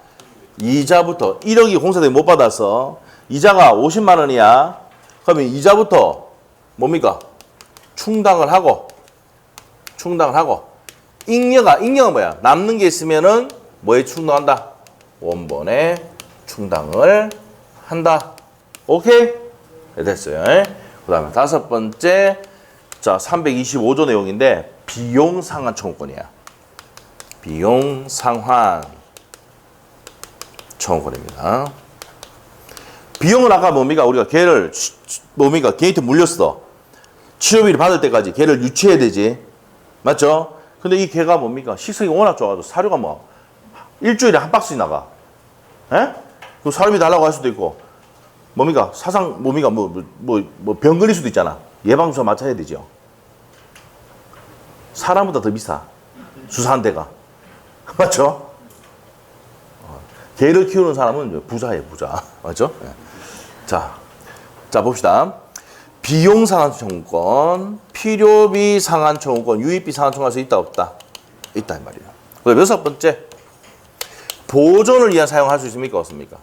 이자부터 1억이 공사비 못 받아서 이자가 50만 원이야. 그러면 이자부터 뭡니까? 충당을 하고 잉여가 뭐야? 남는 게 있으면은 뭐에 충당한다? 원본에 충당을 한다. 오케이? 네, 됐어요. 그 다음에 다섯 번째, 자, 325조 내용인데 비용 상환 청구권이야. 비용 상환 청구권입니다. 비용은 아까 뭡니까? 우리가 걔를 뭡니까? 걔한테 물렸어. 치료비를 받을 때까지 걔를 유치해야 되지. 맞죠? 근데 이 개가 뭡니까? 식성이 워낙 좋아가지고 사료가 뭐 일주일에 한 박스씩 나가. 에? 그 사료비 달라고 할 수도 있고 뭡니까? 사상, 뭡니까? 병 걸릴 수도 있잖아. 예방주사 맞춰야 되죠. 사람보다 더 비싸. 주사 한 대가. 맞죠? 개를 키우는 사람은 부자예요, 부자. 맞죠? 네. 자, 봅시다. 비용 상한 청구권, 필요비 상한 청구권, 유입비 상한 청구할 수 있다, 없다? 있다, 이 말이에요. 그리고 여섯 번째. 보존을 위한 사용할 수 있습니까, 없습니까?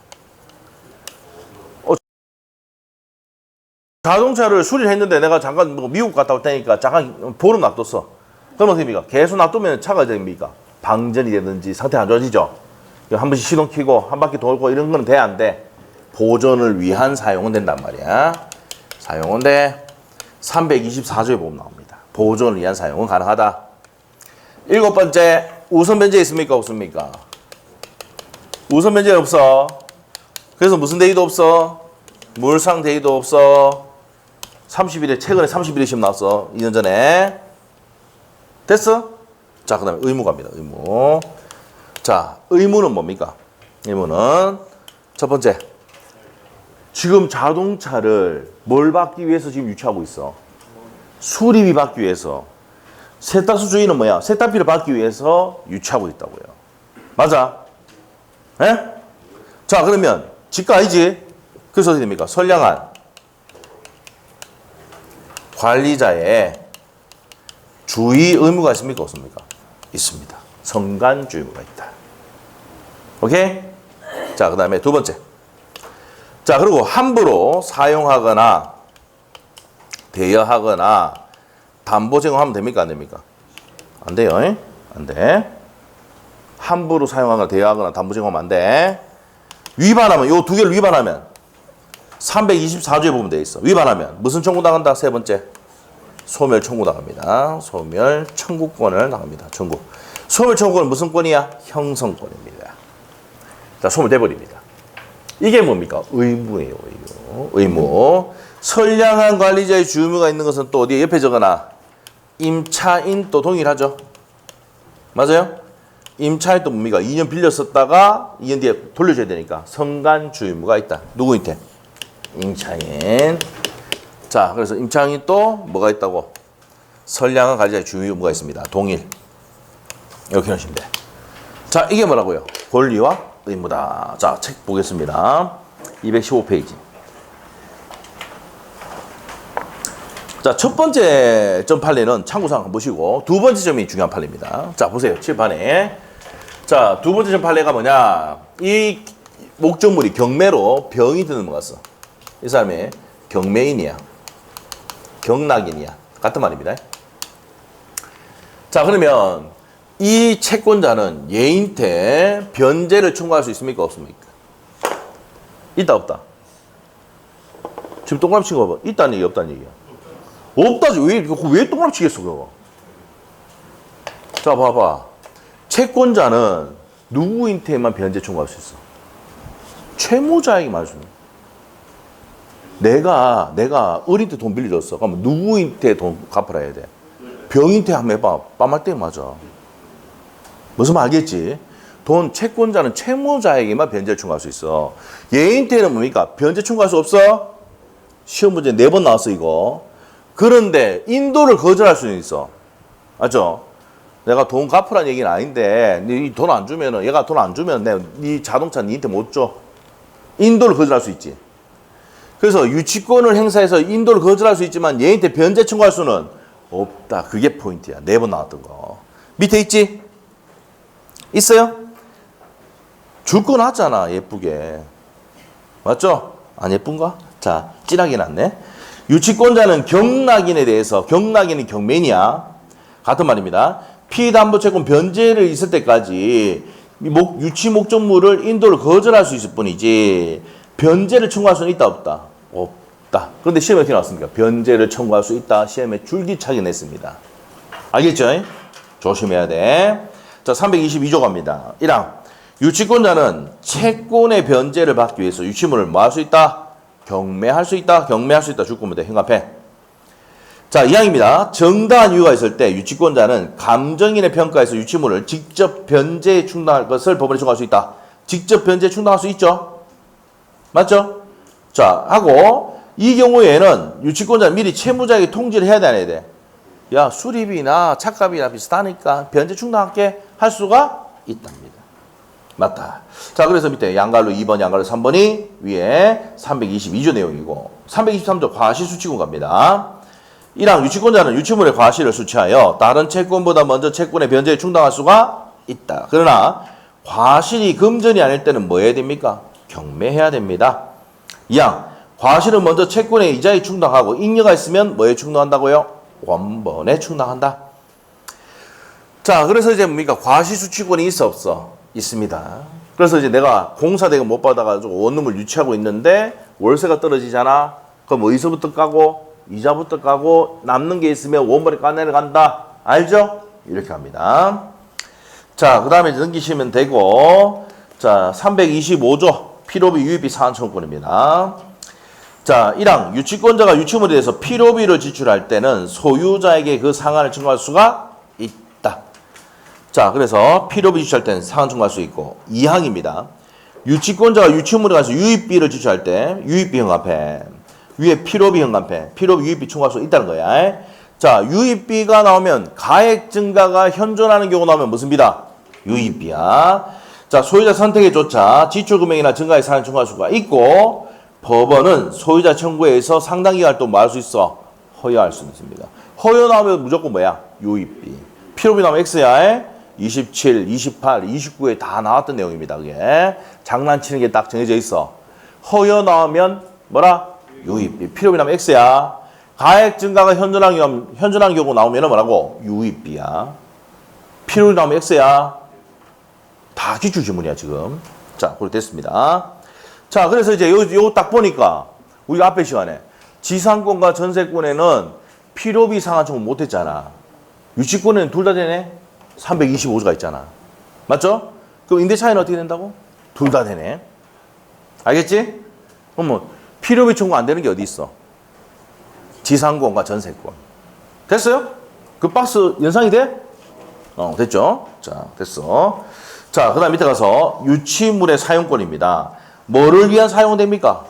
자동차를 수리를 했는데 내가 잠깐 미국 갔다 올 테니까 잠깐 보름 놔뒀어. 그럼 어떻게 됩니까? 계속 놔두면 차가 됩니까? 방전이 되든지 상태 안 좋아지죠? 한 번씩 시동 켜고 한 바퀴 돌고 이런 건 돼, 안 돼? 보존을 위한 사용은 된단 말이야. 사용은 돼. 324조의 보험 나옵니다. 보존을 위한 사용은 가능하다. 일곱 번째, 우선 변제 있습니까, 없습니까? 우선 변제 없어. 그래서 무슨 대의도 없어? 물상 대의도 없어. 30일에, 최근에 30일에 시험 나왔어. 2년 전에. 됐어? 자, 그 다음에 의무 갑니다. 의무. 자, 의무는 뭡니까? 의무는 첫 번째. 지금 자동차를 뭘 받기 위해서 지금 유치하고 있어? 수리비 받기 위해서. 세탁소 주인은 뭐야? 세탁비를 받기 위해서 유치하고 있다고요. 맞아? 예? 자, 그러면 지가 아니지? 그래서 어떻게 됩니까? 선량한 관리자의 주의 의무가 있습니까? 없습니까? 있습니다. 성간주의 의무가 있다. 오케이? 자, 그 다음에 두 번째. 자, 그리고 함부로 사용하거나 대여하거나 담보 제공하면 됩니까? 안 됩니까? 안 돼요. 안 돼. 함부로 사용하거나 대여하거나 담보 제공하면 안 돼. 위반하면, 요 두 개를 위반하면 324조에 보면 돼 있어. 위반하면 무슨 청구 당한다? 세 번째. 소멸 청구 당합니다. 소멸 청구권을 당합니다. 청구. 소멸 청구권은 무슨 권이야? 형성권입니다. 자, 소멸돼 버립니다. 이게 뭡니까? 의무예요. 의무. 선량한 관리자의 주의무가 있는 것은 또 어디에 옆에 적어놔? 임차인 또 동일하죠. 맞아요? 임차인 또 뭡니까? 2년 빌려 썼다가 2년 뒤에 돌려줘야 되니까 성간 주의무가 있다. 누구한테? 임차인. 자, 그래서 임차인이 또 뭐가 있다고? 선량한 관리자의 주의 의무가 있습니다. 동일. 이렇게 하시면 돼. 자, 이게 뭐라고요? 권리와 의무다. 자, 책 보겠습니다. 215페이지. 자, 첫 번째 점 판례는 참고사항 보시고 두 번째 점이 중요한 판례입니다. 자, 보세요. 칠판에. 자, 두 번째 점 판례가 뭐냐? 이 목적물이 경매로 병이 드는 거 같어. 이 사람이 경매인이야. 경락인이야. 같은 말입니다. 자, 그러면 이 채권자는 얘한테 변제를 청구할 수 있습니까? 없습니까? 있다, 없다? 지금 동그라미 친 거 봐봐. 있다는 얘기, 없다는 얘기야. 없다지. 왜 동그라미 치겠어, 그거? 자, 봐봐. 채권자는 누구한테만 변제 청구할 수 있어? 채무자에게 말해주는. 내가 어릴 때 돈 빌려줬어. 그러면 누구한테 돈 갚으라 해야 돼? 병인테 한번 해봐. 빰할 맞아. 무슨 말 알겠지? 돈 채권자는 채무자에게만 변제를 청구할 수 있어. 얘한테는 뭡니까? 변제 청구할 수 없어? 시험 문제 4번 나왔어, 이거. 그런데 인도를 거절할 수는 있어. 맞죠? 내가 돈 갚으라는 얘기는 아닌데 네 돈 안 주면은, 얘가 돈 안 주면 네 자동차 니한테 못 줘. 인도를 거절할 수 있지. 그래서 유치권을 행사해서 인도를 거절할 수 있지만 얘한테 변제 청구할 수는 없다. 그게 포인트야. 4번 나왔던 거. 밑에 있지? 있어요? 줄 거 놨잖아. 예쁘게. 맞죠? 안 예쁜가? 자, 진하게 놨네. 유치권자는 경락인에 대해서, 경락인이 경매인이야. 같은 말입니다. 피담보채권 변제를 있을 때까지 유치 목적물을 인도를 거절할 수 있을 뿐이지 변제를 청구할 수는 있다, 없다? 없다. 그런데 시험에 어떻게 나왔습니까? 변제를 청구할 수 있다. 시험에 줄기차게 냈습니다. 알겠죠? 조심해야 돼. 자, 322조 갑니다. 1항. 유치권자는 채권의 변제를 받기 위해서 유치물을 뭐 할 수 있다? 경매할 수 있다. 경매할 수 있다. 줄 겁니다. 행합해. 자, 2항입니다. 정당한 이유가 있을 때 유치권자는 감정인의 평가에서 유치물을 직접 변제에 충당할 것을 법원에 청구할 수 있다. 직접 변제에 충당할 수 있죠? 맞죠? 자, 하고 이 경우에는 유치권자는 미리 채무자에게 통지를 해야 돼, 안 해야 돼? 야, 수리비나 차값이나 비슷하니까 변제 충당할게 할 수가 있답니다. 맞다. 자, 그래서 밑에 양갈로 2번, 양갈로 3번이 위에 322조 내용이고 323조 과실수취권 갑니다. 1항 유치권자는 유치물의 과실을 수취하여 다른 채권보다 먼저 채권의 변제에 충당할 수가 있다. 그러나 과실이 금전이 아닐 때는 뭐 해야 됩니까? 경매해야 됩니다. 2항 과실은 먼저 채권의 이자에 충당하고 잉여가 있으면 뭐에 충당한다고요? 원본에 충당한다. 자, 그래서 이제 뭡니까? 과실수취권이 있어 없어? 있습니다. 그래서 이제 내가 공사대금 못 받아가지고 원룸을 유치하고 있는데 월세가 떨어지잖아. 그럼 어디서부터 까고? 이자부터 까고 남는 게 있으면 원본에 까내려 간다. 알죠? 이렇게 합니다. 자, 그 다음에 넘기시면 되고, 자, 325조 필요비 유입비 상환 청구권입니다. 자, 1항 유치권자가 유치물에 대해서 필요비를 지출할 때는 소유자에게 그 상환을 청구할 수가 있다. 자, 그래서 필요비 지출할 때는 상환 청구할 수 있고 2항입니다. 유치권자가 유치물에 가서 유입비를 지출할 때 유입비 현관패 위에 필요비 현관패 필요비 유입비 청구할 수 있다는 거야. 자, 유입비가 나오면 가액 증가가 현존하는 경우 나오면 무슨 비다? 유입비야. 자, 소유자 선택에 쫓아 지출 금액이나 증가액 상환 청구할 수가 있고 법원은 소유자 청구에 의해서 상당 기간 동안 뭐 할 수 있어? 허여할 수 있습니다. 허여 나오면 무조건 뭐야? 유입비. 필요비 나오면 X야. 27, 28, 29에 다 나왔던 내용입니다. 그게 장난치는 게 딱 정해져 있어. 허여 나오면 뭐라? 유입비. 필요비 나오면 X야. 가액 증가가 현존한 경우 나오면 뭐라고? 유입비야. 필요비 나오면 X야. 다 기출 지문이야 지금. 자, 그렇게 됐습니다. 자, 그래서 이제 요거 딱 보니까 우리가 앞에 시간에 지상권과 전세권에는 필요비 상환 청구 못했잖아. 유치권에는 둘 다 되네. 325조가 있잖아. 맞죠? 그럼 임대 차이는 어떻게 된다고? 둘 다 되네. 알겠지? 그럼 뭐 필요비 청구 안 되는 게 어디 있어? 지상권과 전세권. 됐어요? 그 박스 연상이 돼? 됐죠? 자, 됐어. 자, 그 다음 밑에 가서 유치물의 사용권입니다. 뭐를 위한 사용됩니까?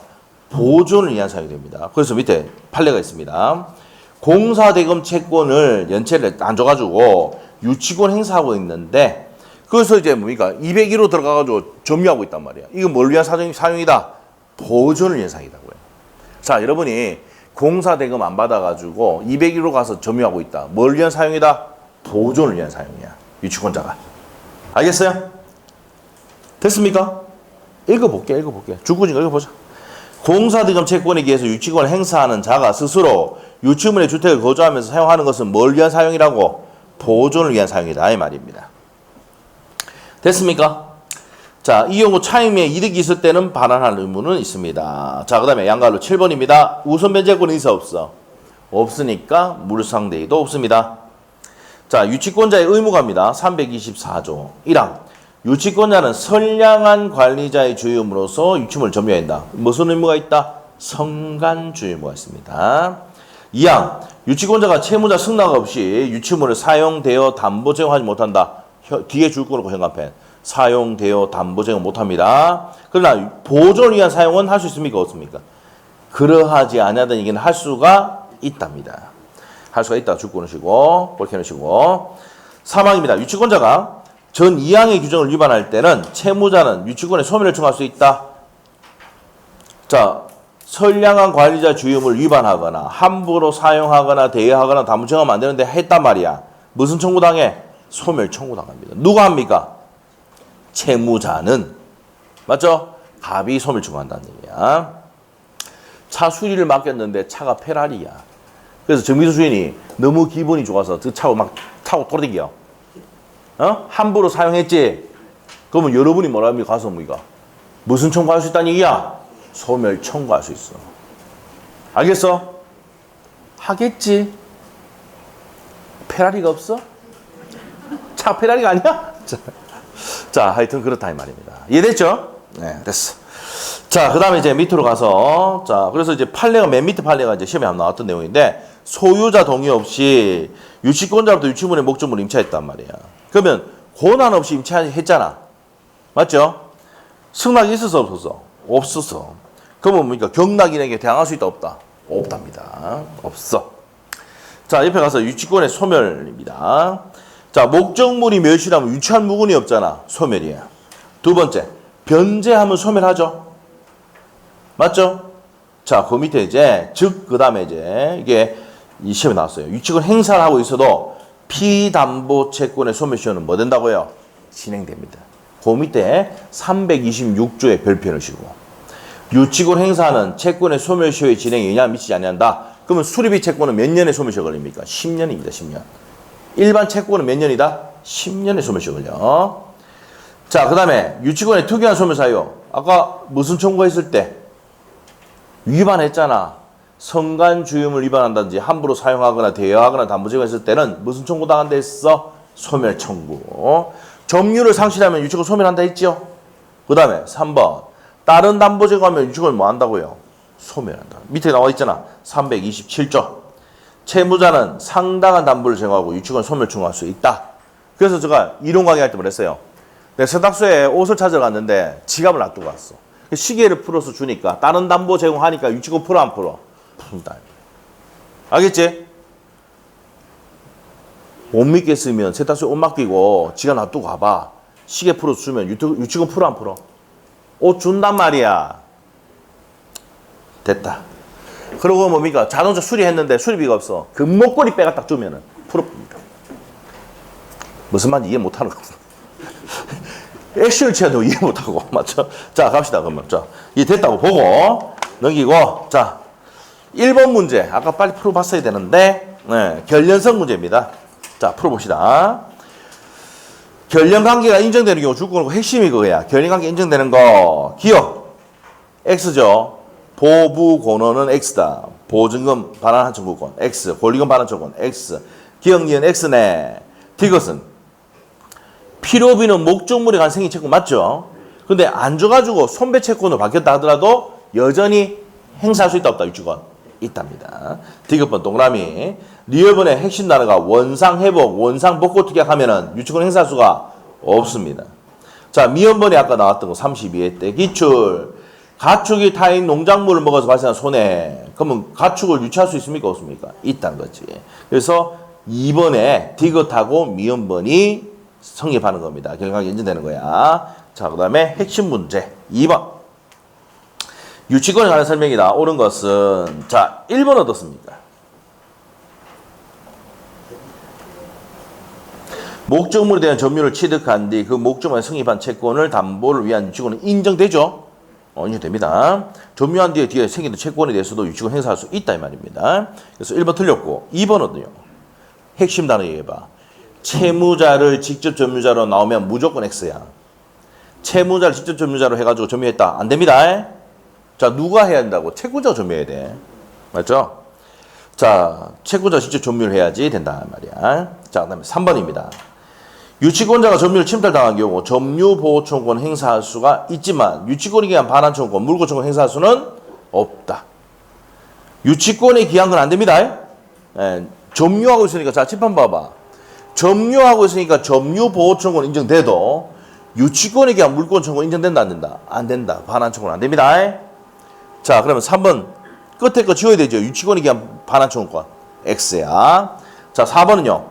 보존을 위한 사용이 됩니다. 그래서 밑에 판례가 있습니다. 공사대금 채권을 연체를 안 줘가지고 유치권 행사하고 있는데 그래서 이제 뭡니까? 201호 들어가가지고 점유하고 있단 말이야. 이건 뭘 위한 사용이다? 보존을 위한 사용이다고요. 자, 여러분이 공사대금 안 받아가지고 201호 가서 점유하고 있다. 뭘 위한 사용이다? 보존을 위한 사용이야. 유치권자가. 알겠어요? 됐습니까? 읽어볼게. 주구증 읽어보자. 공사대금 채권에 기해서 유치권을 행사하는 자가 스스로 유치물의 주택을 거주하면서 사용하는 것은 뭘 위한 사용이라고? 보존을 위한 사용이다. 이 말입니다. 됐습니까? 자, 이 경우 차임에 이득이 있을 때는 반환할 의무는 있습니다. 자, 그 다음에 양갈로 7번입니다. 우선 변제권은 있어 없어? 없으니까 물상대의도 없습니다. 자, 유치권자의 의무가입니다. 324조 1항 유치권자는 선량한 관리자의 주임으로서 유치물을 점유해야 한다. 무슨 의무가 있다? 성간주 의무가 있습니다. 2항 유치권자가 채무자 승낙 없이 유치물을 사용되어 담보 제공하지 못한다. 뒤에 줄 거고 현관펜 사용되어 담보 제공 못합니다. 그러나 보존을 위한 사용은 할 수 있습니까? 없습니까? 그러하지 않냐던 얘기는 할 수가 있답니다. 할 수가 있다. 줄 거놓으시고 그렇게 놓으시고 3항입니다. 유치권자가 전 2항의 규정을 위반할 때는 채무자는 유치권의 소멸을 청할 수 있다. 자, 선량한 관리자 주임을 위반하거나 함부로 사용하거나 대여하거나 담보 제공하면 안 되는데 했단 말이야. 무슨 청구당해? 소멸 청구당합니다. 누가 합니까? 채무자는. 맞죠? 갑이 소멸 청구한다는 얘기야. 차 수리를 맡겼는데 차가 페라리야. 그래서 정비소 주인이 너무 기분이 좋아서 그 차고 막 타고 돌아다녀. 함부로 사용했지? 그러면 여러분이 뭐라 합니까? 가서 뭡니까? 무슨 청구할 수 있다는 얘기야? 소멸 청구할 수 있어. 알겠어? 하겠지? 페라리가 없어? 차 페라리가 아니야? 자, 하여튼 그렇다 이 말입니다. 이해됐죠? 네, 됐어. 자, 그 다음에 이제 밑으로 가서, 자, 그래서 이제 판례가, 맨 밑에 판례가 이제 시험에 한번 나왔던 내용인데, 소유자 동의 없이 유치권자로부터 유치물의 목적물을 임차했단 말이야. 그러면 권한 없이 임차했잖아. 맞죠? 승낙이 있었어, 없었어? 없었어. 그러면 뭡니까? 경락인에게 대항할 수 있다 없다? 없답니다. 없어. 자, 옆에 가서 유치권의 소멸입니다. 자, 목적물이 멸실하면 유치할 무근이 없잖아. 소멸이야. 두 번째, 변제하면 소멸하죠. 맞죠? 자, 그 밑에 이제 즉 그 다음에 이제 이게 이 시험에 나왔어요. 유치권 행사를 하고 있어도 피담보 채권의 소멸 시효는 뭐 된다고요? 진행됩니다. 그 밑에 326조의 별표를 씌고 유치권 행사는 채권의 소멸 시효의 진행에 영향을 미치지 않는다. 그러면 수리비 채권은 몇 년의 소멸 시효 걸립니까? 10년입니다. 10년. 일반 채권은 몇 년이다? 10년의 소멸 시효 걸려. 자, 그 다음에 유치권의 특이한 소멸 사유. 아까 무슨 청구했을 때? 위반했잖아. 성간주임을 위반한다든지 함부로 사용하거나 대여하거나 담보 제공했을 때는 무슨 청구 당한다 했어? 소멸 청구. 점유를 상실하면 유치권 소멸한다 했죠? 그 다음에 3번. 다른 담보 제공하면 유치권을 뭐 한다고요? 소멸한다. 밑에 나와 있잖아. 327조. 채무자는 상당한 담보를 제공하고 유치권 소멸 청구할 수 있다. 그래서 제가 이론 강의할 때 그랬어요. 내가 세탁소에 옷을 찾으러 갔는데 지갑을 놔두고 왔어. 시계를 풀어서 주니까 다른 담보 제공하니까 유치권 풀어 안 풀어? 푼다. 알겠지? 못 믿겠으면 세탁소에 옷 맡기고 지갑 놔두고 가봐. 시계 풀어서 주면 유치권 풀어 안 풀어? 옷 준단 말이야. 됐다. 그리고 뭡니까? 자동차 수리했는데 수리비가 없어. 금목걸이 빼가 딱 주면은 풀어줍니다. 무슨 말인지 이해 못하는 거구나. 액션을 취해도 이해 못하고. 맞죠? 자, 갑시다. 그러면. 자, 이해 됐다고 보고 넘기고. 자, 1번 문제. 아까 빨리 풀어봤어야 되는데 결련성 문제입니다. 자, 풀어봅시다. 결련관계가 인정되는 경우 주권과 핵심이 그거야. 결련관계 인정되는 거. 기억. X죠. 보부권원은 X다. 보증금 반환한 청구권 X. 권리금 반환 청구권 X. 기억니은 X네. 디귿은 필요비는 목적물에 관한 생인 채권 맞죠? 근데 안 줘가지고 손배 채권으로 바뀌었다 하더라도 여전히 행사할 수 있다 없다? 유치권 있답니다. 디귿번 동그라미. 리얼번의 핵심 단어가 원상회복, 원상복구 특약하면은 유치권 행사할 수가 없습니다. 자, 미연번에 아까 나왔던 거 32회 때 기출. 가축이 타인 농작물을 먹어서 발생한 손해. 그러면 가축을 유치할 수 있습니까? 없습니까? 있다는 거지. 그래서 2번에 디귿하고 미연번이 성립하는 겁니다. 결과가 인정되는 거야. 자, 그 다음에 핵심 문제 2번. 유치권에 관한 설명이다. 옳은 것은 자, 1번 어떻습니까? 목적물에 대한 점유를 취득한 뒤 그 목적물에 성립한 채권을 담보를 위한 유치권은 인정되죠? 인정됩니다. 점유한 뒤에 생기는 채권에 대해서도 유치권 행사할 수 있다 이 말입니다. 그래서 1번 틀렸고 2번은요. 핵심 단어 얘기해봐. 채무자를 직접 점유자로 나오면 무조건 X야. 채무자를 직접 점유자로 해가지고 점유했다. 안 됩니다. 자, 누가 해야 된다고? 채권자가 점유해야 돼. 맞죠? 자, 채권자가 직접 점유를 해야지 된다 말이야. 자, 그 다음에 3번입니다. 유치권자가 점유를 침탈당한 경우 점유보호청구권 행사할 수가 있지만 유치권에 기한 반환청구권, 물권청구권 행사할 수는 없다. 유치권에 기한 건 안 됩니다. 점유하고 있으니까 자, 칠판 봐봐. 점유하고 있으니까 점유보호청구권 인정돼도 유치권에 기한 물권청구권 인정된다 안 된다? 안 된다. 반환청구권 안 됩니다. 자, 그러면 3번 끝에 거 지워야 되죠. 유치권에 기한 반환청구권 X야. 자, 4번은요.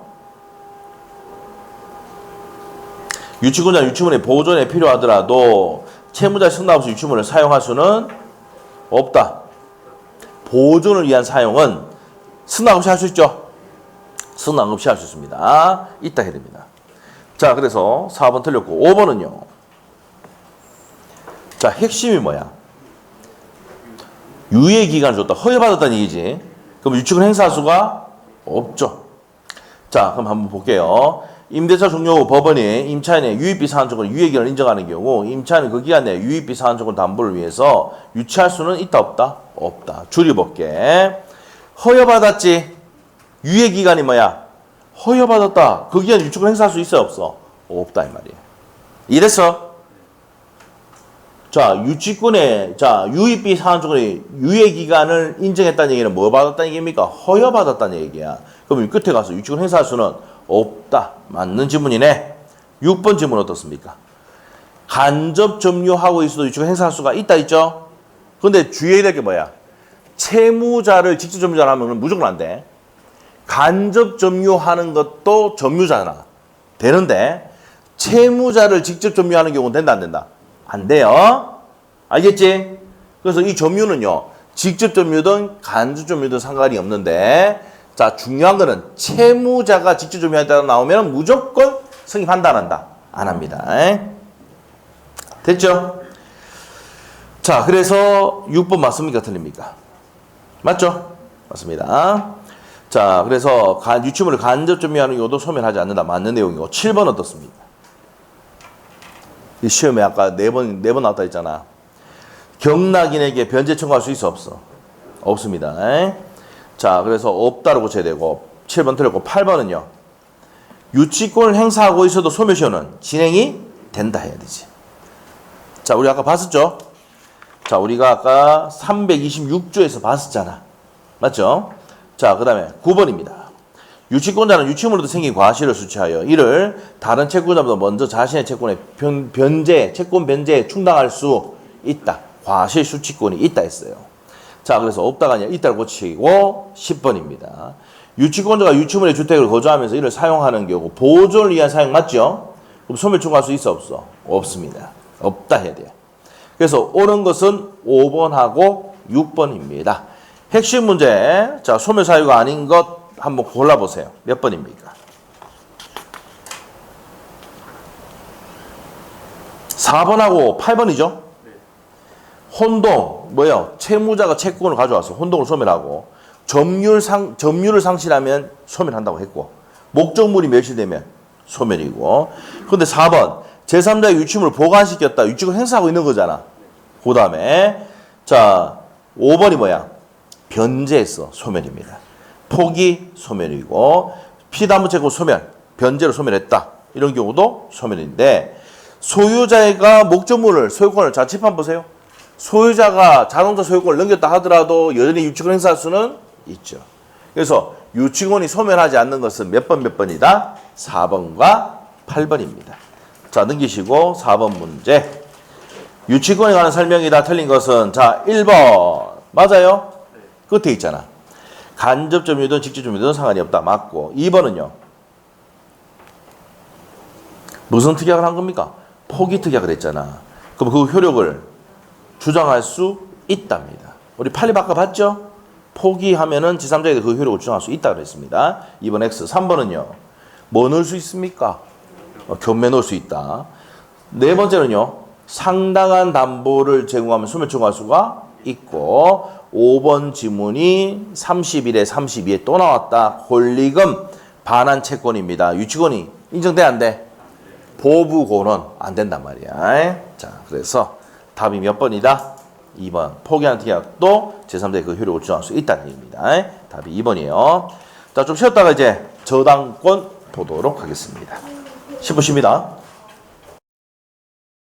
유치권자 유치물의 보존에 필요하더라도 채무자의 승낙 없이 유치물을 사용할 수는 없다. 보존을 위한 사용은 승낙 없이 할 수 있죠? 승낙 없이 할 수 있습니다. 있다 해야 됩니다. 자, 그래서 4번 틀렸고 5번은요. 자, 핵심이 뭐야? 유예기간을 줬다. 허여받았다는 얘기지. 그럼 유치권 행사할 수가 없죠. 자, 그럼 한번 볼게요. 임대차 종료 후 법원이 임차인의 유입비 상환청구권 유예기간을 인정하는 경우 임차인은 그 기간 내에 유입비 상환청구권 담보를 위해서 유치할 수는 있다 없다? 없다. 줄여볼게. 허여받았지? 유예기간이 뭐야? 허여받았다. 그 기간 유치권 행사할 수 있어 없어? 없다 이 말이야. 이랬어? 자, 유치권에 자 유입비 상환청구권의 유예기간을 인정했다는 얘기는 뭐 받았다는 얘기입니까? 허여받았다는 얘기야. 그럼 끝에 가서 유치권 행사할 수는 없다. 맞는 질문이네. 6번 질문 어떻습니까? 간접 점유하고 있어도 유치권 행사할 수가 있다 있죠? 근데 주의해야 될 게 뭐야? 채무자를 직접 점유자로 하면 무조건 안 돼. 간접 점유하는 것도 점유자나 되는데 채무자를 직접 점유하는 경우는 된다 안 된다? 안 돼요. 알겠지? 그래서 이 점유는요. 직접 점유든 간접 점유든 상관이 없는데 자 중요한 거는 채무자가 직접 점유한다고 나오면 무조건 성립한다 안 한다? 안 합니다. 됐죠? 자 그래서 6번 맞습니까? 틀립니까? 맞죠? 맞습니다. 자 그래서 유치물을 간접 점유하는 경우도 소멸하지 않는다. 맞는 내용이고 7번 어떻습니까? 이 시험에 아까 4번 나왔다 했잖아. 경락인에게 변제 청구할 수 있어 없어? 없습니다. 자 그래서 없다로 고쳐야 되고 7번 틀렸고 8번은요. 유치권을 행사하고 있어도 소멸시효는 진행이 된다 해야 되지. 자 우리 아까 봤었죠? 자 우리가 아까 326조에서 봤었잖아. 맞죠? 자 그 다음에 9번입니다. 유치권자는 유치물로도 생긴 과실을 수취하여 이를 다른 채권자보다 먼저 자신의 채권에 채권 변제에 충당할 수 있다. 과실 수취권이 있다 했어요. 자 그래서 없다가 아니라 있다를 고치고 10번입니다. 유치권자가 유치물의 주택을 거주하면서 이를 사용하는 경우 보존을 위한 사용 맞죠? 그럼 소멸 청구할 수 있어 없어? 없습니다. 없다 해야 돼요. 그래서 옳은 것은 5번하고 6번입니다. 핵심 문제. 자 소멸 사유가 아닌 것 한번 골라보세요. 몇 번입니까? 4번하고 8번이죠? 혼동, 뭐예요? 채무자가 채권을 가져와서 혼동을 소멸하고 점유를 상실하면 소멸한다고 했고 목적물이 멸실되면 소멸이고 그런데 4번 제3자의 유치물을 보관시켰다. 유치권 행사하고 있는 거잖아. 그 다음에 자 5번이 뭐야? 변제했어. 소멸입니다. 포기 소멸이고 피담보 채권 소멸, 변제로 소멸했다. 이런 경우도 소멸인데 소유자가 목적물을 소유권을 자 칠판 보세요. 소유자가 자동차 소유권을 넘겼다 하더라도 여전히 유치권 행사할 수는 있죠. 그래서 유치권이 소멸하지 않는 것은 몇 번이다? 4번과 8번입니다. 자 넘기시고 4번 문제. 유치권에 관한 설명이다. 틀린 것은 자 1번 맞아요? 끝에 있잖아. 간접 점유든 직접 점유든 상관이 없다. 맞고 2번은요. 무슨 특약을 한 겁니까? 포기 특약을 했잖아. 그럼 그 효력을 주장할 수 있답니다. 우리 판례 아까 봤죠? 포기하면은 제3자에게 그 효력을 주장할 수 있다고 했습니다. 2번 X. 3번은요. 뭐 넣을 수 있습니까? 견매 넣을 수 있다. 네 번째는요. 상당한 담보를 제공하면 소멸 청구할 수가 있고 5번 지문이 31에 32에 또 나왔다. 권리금 반환 채권입니다. 유치권이 인정돼 안 돼? 보부고는 안 된단 말이야. 자, 그래서 답이 몇 번이다? 2번. 포기하는 특약도 제3자의 그 효력을 주장할 수 있다는 얘기입니다. 답이 2번이에요. 자, 좀 쉬었다가 이제 저당권 보도록 하겠습니다. 10분 쉽니다.